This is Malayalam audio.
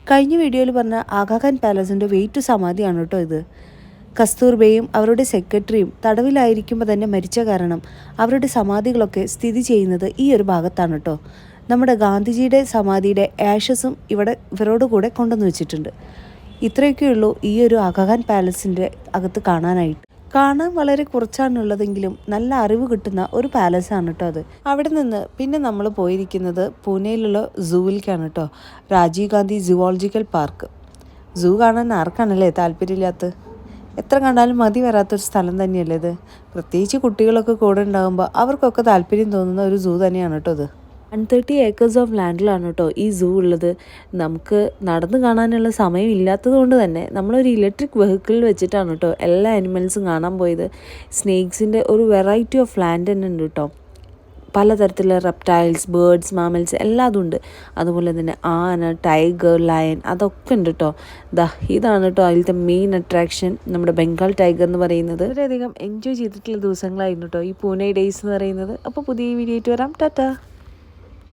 കഴിഞ്ഞ വീഡിയോയിൽ പറഞ്ഞ ആഗാഖാൻ പാലസിൻ്റെ വെയിറ്റ് സമാധിയാണ് കേട്ടോ ഇത്. കസ്തൂർബയും അവരുടെ സെക്രട്ടറിയും തടവിലായിരിക്കുമ്പോൾ തന്നെ മരിച്ച കാരണം അവരുടെ സമാധികളൊക്കെ സ്ഥിതി ചെയ്യുന്നത് ഈ ഒരു ഭാഗത്താണ് കേട്ടോ. നമ്മുടെ ഗാന്ധിജിയുടെ സമാധിയുടെ ആഷസും ഇവിടെ ഇവരോട് കൂടെ കൊണ്ടുവന്ന് വെച്ചിട്ടുണ്ട്. ഇത്രയൊക്കെയുള്ളൂ ഈ ഒരു ആഗാഖാൻ പാലസിൻ്റെ അകത്ത് കാണാനായിട്ട്. കാണാൻ വളരെ കുറച്ചാണുള്ളതെങ്കിലും നല്ല അറിവ് കിട്ടുന്ന ഒരു പാലസാണ് കേട്ടോ അത്. അവിടെ നിന്ന് പിന്നെ നമ്മൾ പോയിരിക്കുന്നത് പൂനെയിലുള്ള സൂവിലേക്കാണ് കേട്ടോ. Rajiv Gandhi zoological park. Zoo കാണാൻ ആർക്കാണല്ലേ താല്പര്യമില്ലാത്ത? എത്ര കണ്ടാലും മതി വരാത്തൊരു സ്ഥലം തന്നെയല്ലേ ഇത്. പ്രത്യേകിച്ച് കുട്ടികളൊക്കെ കൂടെ ഉണ്ടാകുമ്പോൾ അവർക്കൊക്കെ താല്പര്യം തോന്നുന്ന ഒരു സൂ തന്നെയാണ് കേട്ടോ ഇത്. 130 ഏക്കേഴ്സ് ഓഫ് ലാൻഡിലാണ് കേട്ടോ ഈ സൂ ഉള്ളത്. നമുക്ക് നടന്ന് കാണാനുള്ള സമയം ഇല്ലാത്തത് കൊണ്ട് തന്നെ നമ്മളൊരു ഇലക്ട്രിക് വെഹിക്കിളിൽ വെച്ചിട്ടാണ് കേട്ടോ എല്ലാ ആനിമൽസും കാണാൻ പോയത്. സ്നേക്സിൻ്റെ ഒരു വെറൈറ്റി ഓഫ് ലാൻഡ് തന്നെ ഉണ്ട് കേട്ടോ. പലതരത്തിലുള്ള റെപ്റ്റൈൽസ്, ബേർഡ്സ്, മാമൽസ് എല്ലാം അതുണ്ട്. അതുപോലെ തന്നെ ആന, ടൈഗർ, ലയൺ അതൊക്കെ ഉണ്ട് കേട്ടോ. ഇതാണ് കേട്ടോ അതിലത്തെ മെയിൻ അട്രാക്ഷൻ, നമ്മുടെ ബംഗാൾ ടൈഗർ എന്ന് പറയുന്നത്. വളരെയധികം എൻജോയ് ചെയ്തിട്ടുള്ള ദിവസങ്ങളായിരുന്നു കേട്ടോ ഈ പൂനെ ഡേയ്സ് എന്ന് പറയുന്നത്. അപ്പോൾ പുതിയ വീഡിയോ ആയിട്ട് വരാം. ടാറ്റാ.